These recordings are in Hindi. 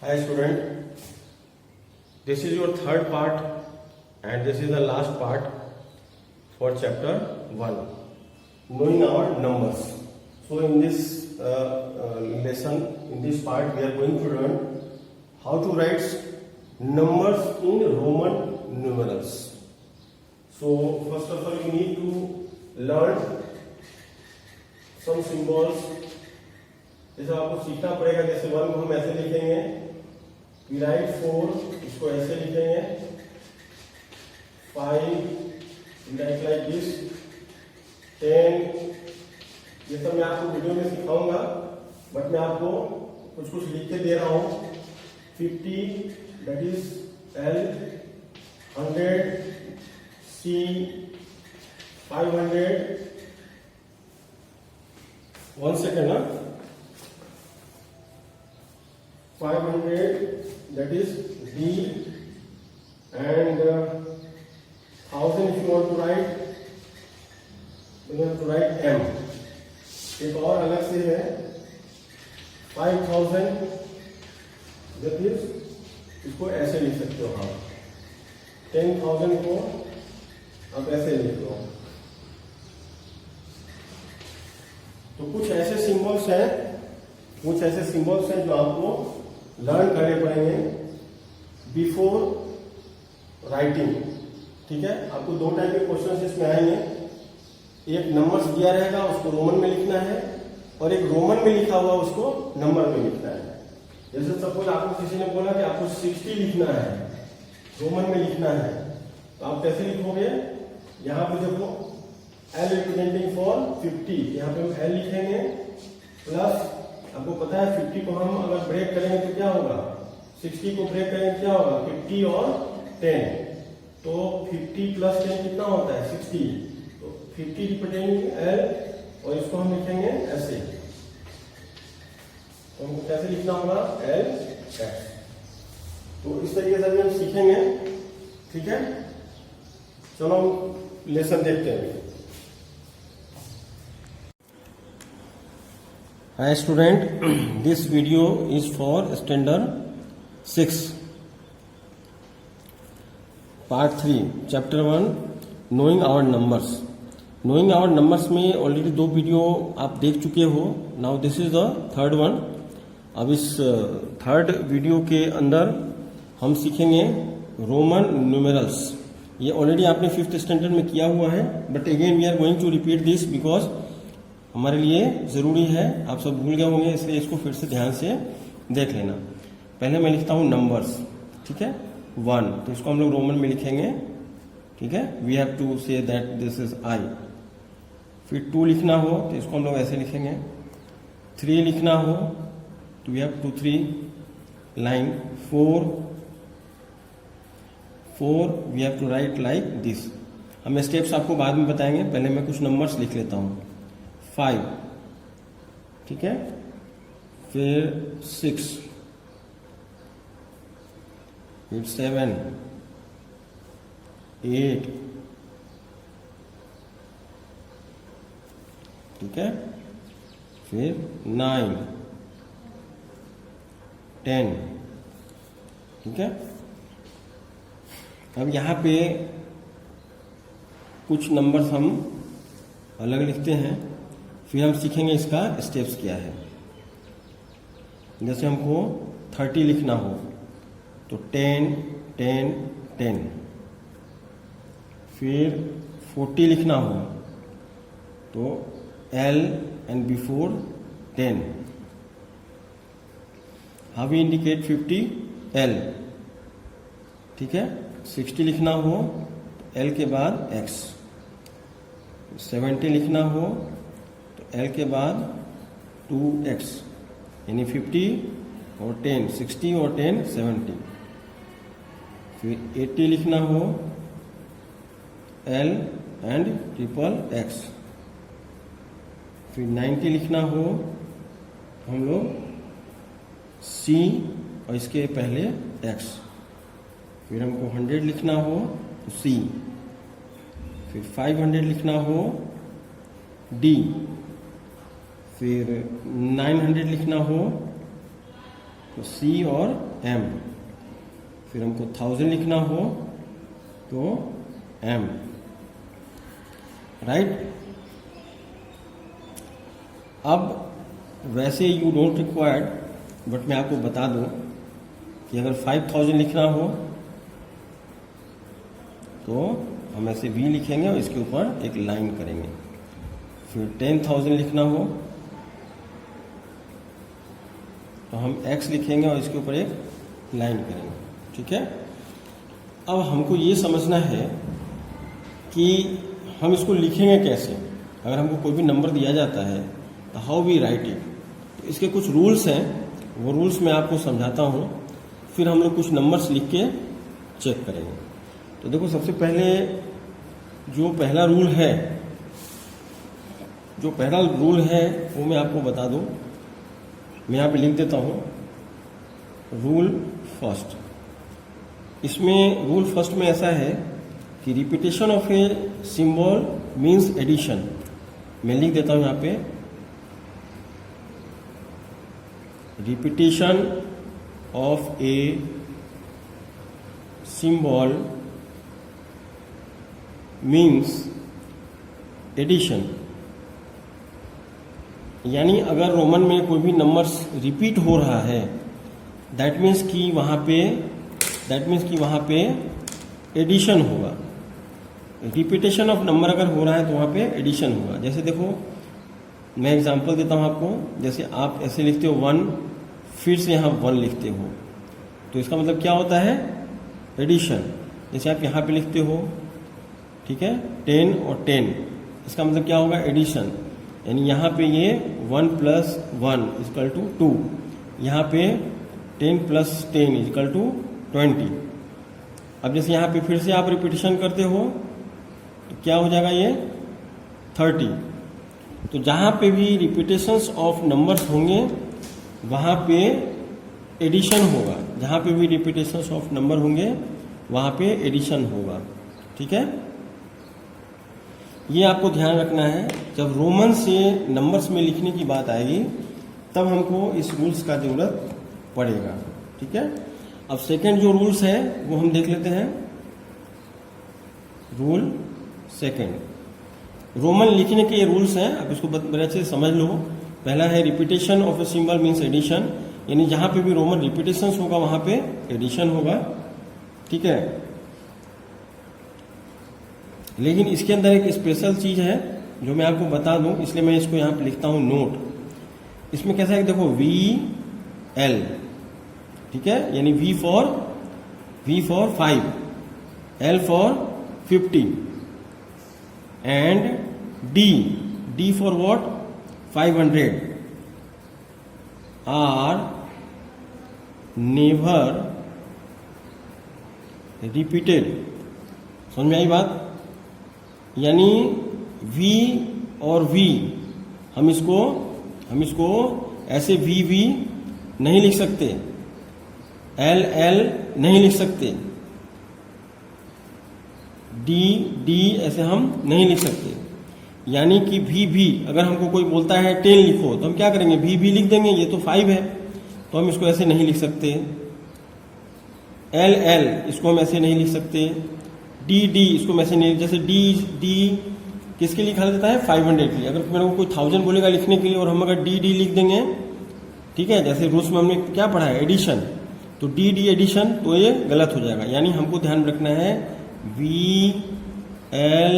Hi student, this is your third part and this is the last part for chapter 1, knowing our numbers. So in this lesson, in this part we are going to learn how to write numbers in Roman numerals. So first of all you need to learn some symbols. जैसे आपको सीखना पड़ेगा, जैसे 1 को हम ऐसे लिखेंगे, we write 4, इसको ऐसे लिखेंगे, 5 we write like this, 10, ये सब मैं आपको वीडियो में सिखाऊंगा, बट मैं आपको कुछ कुछ लिख के दे रहा हूँ. 50 that is L, 100 C, 500, 1 second ना, 500 that is D, and 1000 if you want to write, then you have to write M. एक और अलग से है 5000 that is, इसको ऐसे लिख सकते हो आप. 10,000 को आप ऐसे लिख लो. तो कुछ ऐसे सिंबल्स हैं जो आपको लर्न करने पड़ेंगे बिफोर राइटिंग. ठीक है, आपको 2 टाइप के क्वेश्चन इसमें आएंगे. एक नंबर्स दिया रहेगा, उसको रोमन में लिखना है, और एक रोमन में लिखा हुआ उसको नंबर में लिखना है. जैसे सपोज आपको किसी ने बोला कि आपको 60 लिखना है, रोमन में लिखना है, तो आप कैसे लिखोगे? यहाँ पे देखो L रिप्रेजेंटिंग फॉर 50, यहाँ पे हम L लिखेंगे, प्लस आपको पता है 50 को हम अगर ब्रेक करेंगे तो क्या होगा, 60 को ब्रेक करेंगे क्या होगा, 50 और 10, तो 50 प्लस 10 कितना होता है, 60. तो 50 रिप्रेजेंटिंग L, और इसको हम लिखेंगे ऐसे. तो हमको कैसे लिखना होगा, L X. तो इस तरीके से अभी हम सीखेंगे. ठीक है, चलो हम लेसन देखते हैं. Hi student, this video is for standard 6, part 3, chapter 1, knowing our numbers. knowing our numbers में ऑलरेडी 2 वीडियो आप देख चुके हो. Now this is the third one. अब इस थर्ड वीडियो के अंदर हम सीखेंगे रोमन न्यूमेरल्स. ये ऑलरेडी आपने 5th स्टैंडर्ड में किया हुआ है, but again we are going to repeat this because हमारे लिए जरूरी है. आप सब भूल गए होंगे, इसलिए इसको फिर से ध्यान से देख लेना. पहले मैं लिखता हूं नंबर्स. ठीक है, 1, तो इसको हम लोग रोमन में लिखेंगे. ठीक है, we have to say that this is I. फिर 2 लिखना हो तो इसको हम लोग ऐसे लिखेंगे. 3 लिखना हो तो we have 2 3 line. 4 we have to write like this. हम स्टेप्स आपको बाद में बताएंगे, पहले मैं कुछ नंबर्स लिख लेता हूं. 5, ठीक है, फिर 6, फिर 7, 8, ठीक है, फिर 9, 10. ठीक है, अब यहां पे कुछ नंबर्स हम अलग लिखते हैं, फिर हम सीखेंगे इसका स्टेप्स क्या है. जैसे हमको 30 लिखना हो तो 10 10 10. फिर 40 लिखना हो तो L and before 10. How we indicate 50? L. ठीक है, 60 लिखना हो तो L के बाद X. 70 लिखना हो तो L के बाद 2X, यानी 50 और 10, 60 और 10 70. फिर 80 लिखना हो L एंड ट्रिपल X. फिर 90 लिखना हो तो हम लोग C और इसके पहले X. फिर हमको 100 लिखना हो तो C. फिर 500 लिखना हो D. फिर 900 लिखना हो तो C और M, फिर हमको 1000 लिखना हो तो M, राइट। अब वैसे यू डोंट रिक्वायर्ड, बट मैं आपको बता दूं कि अगर 5000 लिखना हो तो हम ऐसे V लिखेंगे और इसके ऊपर एक लाइन करेंगे। फिर 10,000 लिखना हो तो हम X लिखेंगे और इसके ऊपर एक लाइन करेंगे, ठीक है। अब हमको ये समझना है कि हम इसको लिखेंगे कैसे। अगर हमको कोई भी नंबर दिया जाता है तो हाउ वी राइट इट, तो इसके कुछ रूल्स हैं, वो रूल्स मैं आपको समझाता हूँ, फिर हम लोग कुछ नंबर्स लिख के चेक करेंगे। तो देखो, सबसे पहले जो पहला रूल है वो मैं आपको बता दूं। मैं यहाँ पे लिख देता हूँ रूल फर्स्ट। इसमें रूल फर्स्ट में ऐसा है कि repetition of a symbol means addition. मैं लिख देता हूँ यहाँ पे, repetition of a symbol means addition. यानी अगर रोमन में कोई भी नंबर्स रिपीट हो रहा है, दैट मीन्स कि वहाँ पे एडिशन होगा। रिपीटेशन ऑफ नंबर अगर हो रहा है तो वहाँ पे एडिशन होगा। जैसे देखो, मैं एग्जांपल देता हूँ आपको। जैसे आप ऐसे लिखते हो 1, फिर से यहाँ 1 लिखते हो, तो इसका मतलब क्या होता है, एडिशन। जैसे आप यहाँ पे लिखते हो, ठीक है, 10 और 10, इसका मतलब क्या होगा, एडिशन। यानी यहाँ पे ये 1 + 1 = 2, यहाँ पे 10 + 10 = 20। अब जैसे यहाँ पे फिर से आप रिपीटेशन करते हो तो क्या हो जाएगा, ये 30। तो जहाँ पे भी रिपीटेशंस ऑफ नंबर्स होंगे वहाँ पे एडिशन होगा। जहाँ पे भी रिपीटेशंस ऑफ नंबर होंगे वहाँ पे एडिशन होगा, ठीक है। ये आपको ध्यान रखना है। जब रोमन से नंबर्स में लिखने की बात आएगी तब हमको इस रूल्स का जरूरत पड़ेगा, ठीक है। अब सेकंड जो रूल्स है वो हम देख लेते हैं। रूल सेकंड, रोमन लिखने के ये रूल्स हैं, आप इसको बड़े अच्छे से समझ लो। पहला है repetition of a symbol means addition, यानी जहां पे भी रोमन रिपीटेशन होगा वहां पे एडिशन होगा, ठीक है। लेकिन इसके अंदर एक स्पेशल चीज है जो मैं आपको बता दूं, इसलिए मैं इसको यहां पे लिखता हूं नोट। इसमें कैसा है, देखो VL, ठीक है, यानी V for 5, L for 50 and D for what, 500 are never repeated. समझ में आई बात। यानी V और V हम इसको ऐसे V नहीं लिख सकते, L नहीं लिख सकते, D ऐसे हम नहीं लिख सकते। यानी कि V अगर हमको कोई बोलता है 10 लिखो तो हम क्या करेंगे, V लिख देंगे। ये तो 5 है तो हम इसको ऐसे नहीं लिख सकते। L इसको हम ऐसे नहीं लिख सकते। D इसको हम ऐसे नहीं, जैसे D किसके लिए लिखा जाता है, 500 के लिए। अगर मेरे को कोई 1000 बोलेगा लिखने के लिए और हम अगर D लिख देंगे, ठीक है, जैसे रूल्स में हमने क्या पढ़ा है, एडिशन, तो D एडिशन, तो ये गलत हो जाएगा। यानी हमको ध्यान रखना है V, L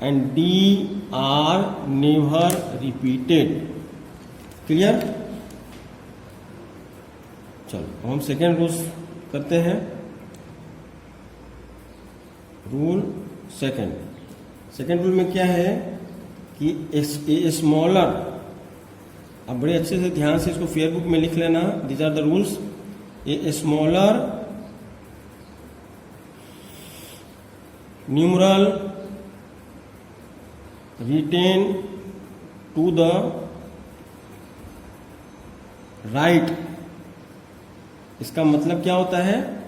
and D are never repeated. Clear. चलो हम सेकेंड रूल करते हैं। रूल सेकेंड रूल में क्या है कि स्मॉलर, अब बड़े अच्छे से ध्यान से इसको फेयर बुक में लिख लेना, these are the rules. A smaller numeral written to the right, इसका मतलब क्या होता है,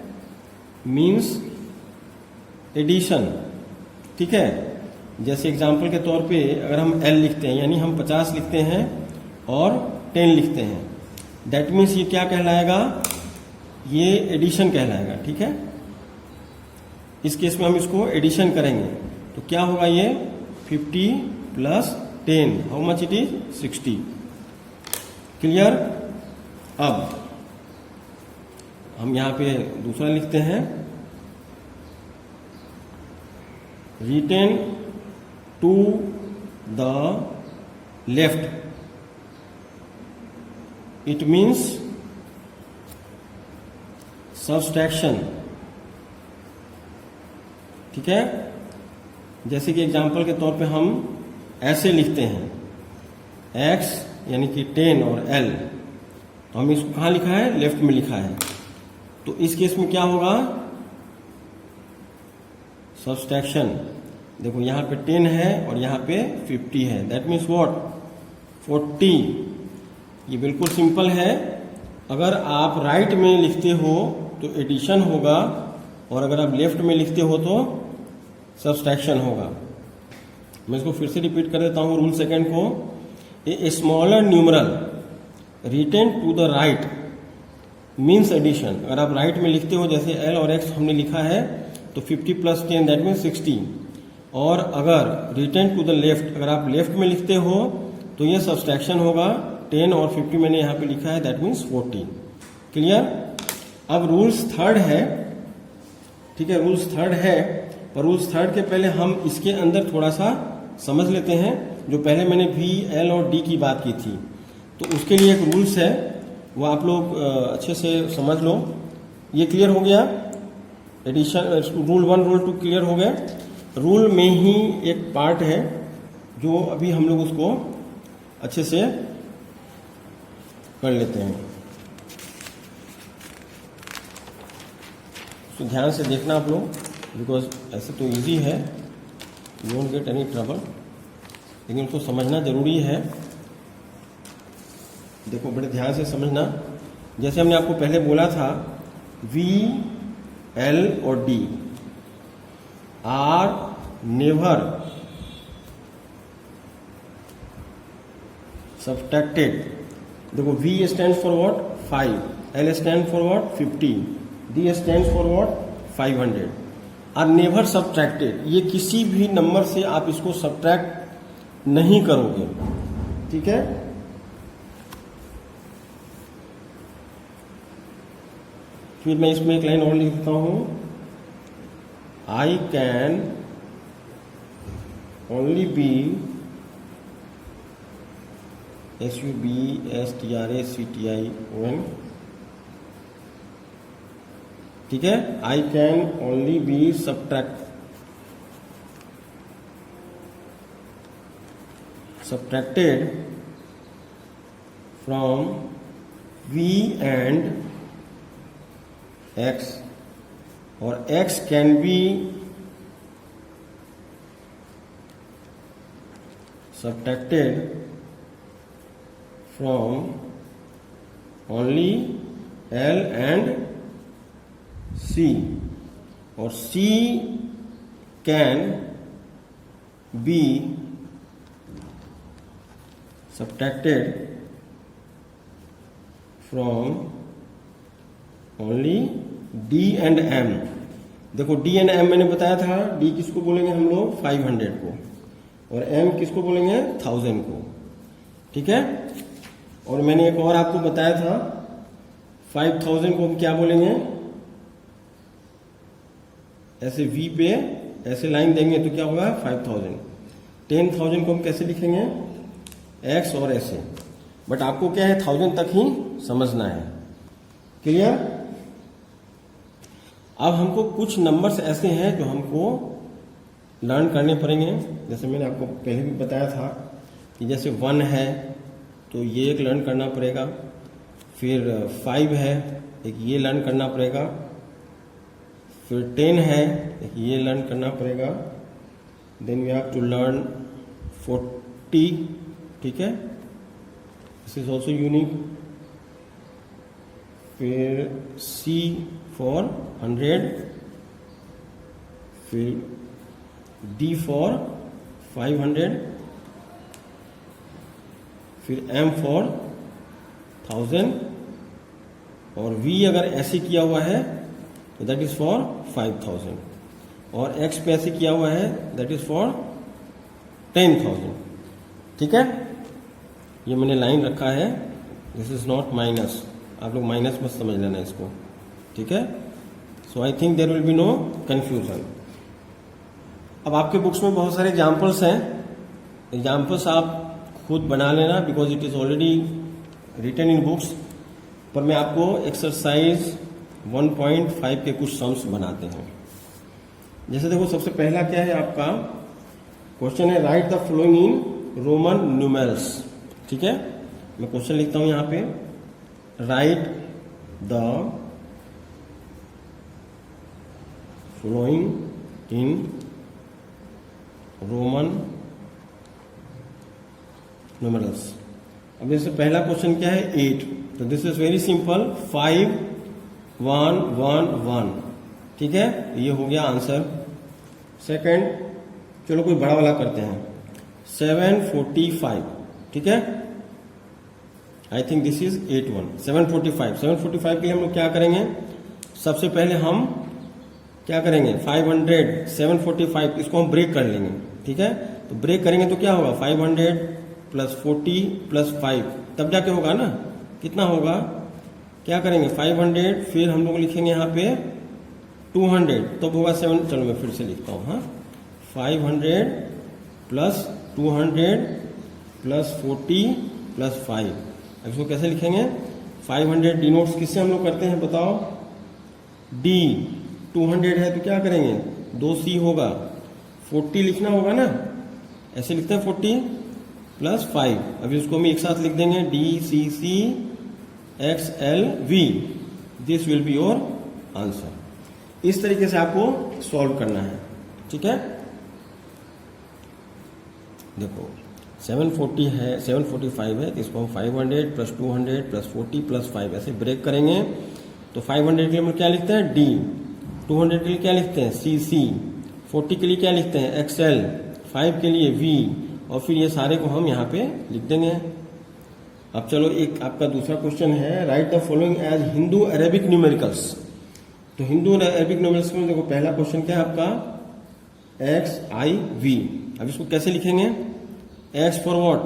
मीन्स एडिशन, ठीक है। जैसे एग्जाम्पल के तौर पे अगर हम L लिखते हैं, यानी हम 50 लिखते हैं और 10 लिखते हैं, दैट मीन्स ये क्या कहलाएगा, ये एडिशन कहलाएगा। ठीक है, इस केस में हम इसको एडिशन करेंगे तो क्या होगा, ये 50 plus 10, how much it is 60। Clear. अब हम यहां पे दूसरा लिखते हैं, return to the left, it means subtraction. ठीक है, जैसे कि एग्जांपल के तौर पे हम ऐसे लिखते हैं, x यानी कि 10 और l, तो हम इसको कहाँ लिखा है, लेफ्ट में लिखा है। तो इस केस में क्या होगा, सब्सट्रैक्शन। देखो यहां पे 10 है और यहां पे 50 है, दैट मीन्स व्हाट, 40। ये बिल्कुल सिंपल है। अगर आप राइट में लिखते हो तो एडिशन होगा, और अगर आप लेफ्ट में लिखते हो तो सब्सट्रैक्शन होगा। मैं इसको फिर से रिपीट कर देता हूं रूल सेकंड को। A smaller numeral written to the right means addition. अगर आप राइट में लिखते हो, जैसे l और x हमने लिखा है, तो 50 प्लस 10 दैट मीन्स 60। और अगर रिटर्न टू द लेफ्ट, अगर आप लेफ्ट में लिखते हो तो ये सब्सट्रैक्शन होगा। 10 और 50 मैंने यहाँ पे लिखा है, दैट मीन्स 40। क्लियर। अब रूल्स थर्ड है। ठीक है, रूल्स थर्ड है, पर रूल्स थर्ड के पहले हम इसके अंदर थोड़ा सा समझ लेते हैं। जो पहले मैंने V, L और D की बात की थी, तो उसके लिए एक रूल्स है, वो आप लोग अच्छे से समझ लो। ये क्लियर हो गया, एडिशन रूल 1 रूल 2 क्लियर हो गए। रूल में ही एक पार्ट है जो अभी हम लोग उसको अच्छे से कर लेते हैं, तो ध्यान से देखना आप लोग, बिकॉज ऐसे तो इजी है, you don't get any trouble, लेकिन उसको समझना जरूरी है। देखो बड़े ध्यान से समझना। जैसे हमने आपको पहले बोला था, V, L और D आर नेवर सब्ट्रैक्टेड। देखो V stand for what, 5, L stand for what, 50, D stand for what, 500। Are never subtracted, ये किसी भी नंबर से आप इसको सब्ट्रैक्ट नहीं करोगे। ठीक है, फिर मैं इसमें एक लाइन और लिख देता हूं, I can only be SUBSTRACTION। ठीक है, I can only be subtracted from V and X, और X can be subtracted from only L and C, और C can be subtracted from only D and M। देखो D एंड M मैंने बताया था, D किसको बोलेंगे हम लोग, 500 को, और M किसको बोलेंगे, 1000 को। ठीक है, और मैंने एक और आपको बताया था, 5000 को हम क्या बोलेंगे, ऐसे V पे ऐसे लाइन देंगे तो क्या होगा, 5000। 10,000 को हम कैसे लिखेंगे, X और ऐसे, बट आपको क्या है, 1000 तक ही समझना है। क्लियर। अब हमको कुछ नंबर्स ऐसे हैं जो हमको लर्न करने पड़ेंगे। जैसे मैंने आपको पहले भी बताया था कि जैसे 1 है तो ये एक लर्न करना पड़ेगा, फिर 5 है एक ये लर्न करना पड़ेगा, फिर 10 है एक ये लर्न करना पड़ेगा, then we have to learn 40। ठीक है, दिस इज ऑल्सो यूनिक। फिर C फॉर 100, फिर D फॉर 500, फिर M फॉर 1000, और v अगर ऐसे किया हुआ है तो दैट इज फॉर 5000, और x पे ऐसे किया हुआ है दैट इज फॉर 10,000। ठीक है, ये मैंने लाइन रखा है, दिस इज नॉट माइनस, आप लोग माइनस मत समझ लेना इसको। ठीक है, so I think there will be no confusion. अब आपके बुक्स में बहुत सारे एग्जाम्पल्स हैं, एग्जाम्पल्स आप खुद बना लेना because it is already written in books, पर मैं आपको एक्सरसाइज 1.5 के कुछ सम्स बनाते हैं। जैसे देखो, सबसे पहला क्या है आपका क्वेश्चन है, write the following in Roman numerals. ठीक है, मैं क्वेश्चन लिखता हूं यहां पे, right the following in Roman numerals. अब जैसे पहला क्वेश्चन क्या है, 8, तो दिस इज वेरी सिंपल, 5 1 1 1। ठीक है, ये हो गया आंसर। सेकंड, चलो कोई बड़ा वाला करते हैं, 745। ठीक है, आई थिंक दिस इज 81 745। 745 के लिए हम लोग क्या करेंगे, सबसे पहले हम क्या करेंगे, 500 745 इसको हम ब्रेक कर लेंगे। ठीक है, तो ब्रेक करेंगे तो क्या होगा, 500 प्लस 40 प्लस 5, तब जाके होगा ना, कितना होगा, क्या करेंगे 500, फिर हम लोग लिखेंगे यहाँ पे 200, तब होगा 7। चलो मैं फिर से लिखता हूँ, हाँ, 500 प्लस 200 प्लस 40 प्लस 5। अब इसको कैसे लिखेंगे, 500 डिनोट्स किससे हम लोग करते हैं बताओ, डी। 200 है तो क्या करेंगे, 2C होगा, 40 लिखना होगा ना, ऐसे लिखते हैं 40 प्लस 5। अभी उसको हम एक साथ लिख देंगे, DCC XLV, this will be your answer. इस तरीके से आपको सॉल्व करना है। ठीक है, देखो 740 है, 745 है, तो इसको हम 500 प्लस 200 प्लस 40 प्लस 5 ऐसे ब्रेक करेंगे। तो 500 के लिए हम क्या लिखते हैं, D, 200 के लिए क्या लिखते हैं, CC, 40 के लिए क्या लिखते हैं, XL, 5 के लिए V, और फिर ये सारे को हम यहाँ पे लिख देंगे। अब चलो एक आपका दूसरा क्वेश्चन है, write the following as Hindu Arabic numericals. तो हिंदू अरेबिक न्यूमेरिकल्स में देखो पहला क्वेश्चन क्या है आपका, XIV। अब इसको कैसे लिखेंगे, X फॉर व्हाट,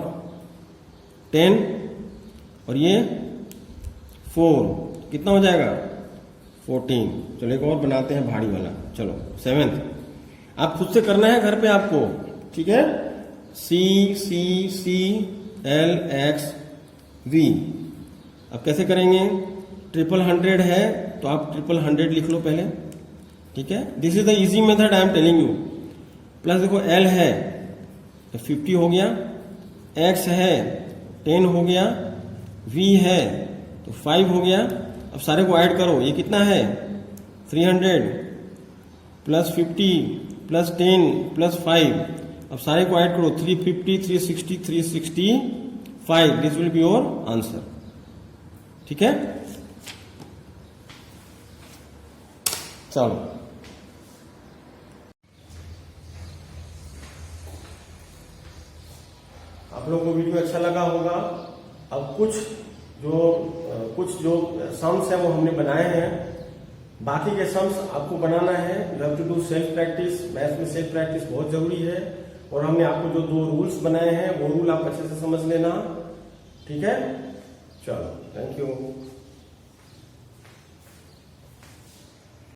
10, और ये 4, कितना हो जाएगा 14। चलो एक और बनाते हैं भारी वाला, चलो 7th, आप खुद से करना है घर पे आपको। ठीक है, CCC LXV। अब कैसे करेंगे, 100 है तो आप 100 लिख लो पहले। ठीक है, this is the easy method I am telling you. Plus देखो L है तो 50 हो गया, X है 10 हो गया, V है तो 5 हो गया। अब सारे को ऐड करो, ये कितना है 300 प्लस 50 प्लस 10 प्लस 5। अब सारे को ऐड करो, 350 360 365, this will be your answer. ठीक है, चलो आप लोगों को वीडियो अच्छा लगा होगा। अब कुछ जो सम्स है वो हमने बनाए हैं, बाकी के सम्स आपको बनाना है। You have to do self practice, maths में सेल्फ प्रैक्टिस बहुत जरूरी है। और हमने आपको जो 2 रूल्स बनाए हैं वो रूल आप अच्छे से समझ लेना। ठीक है, चलो थैंक यू।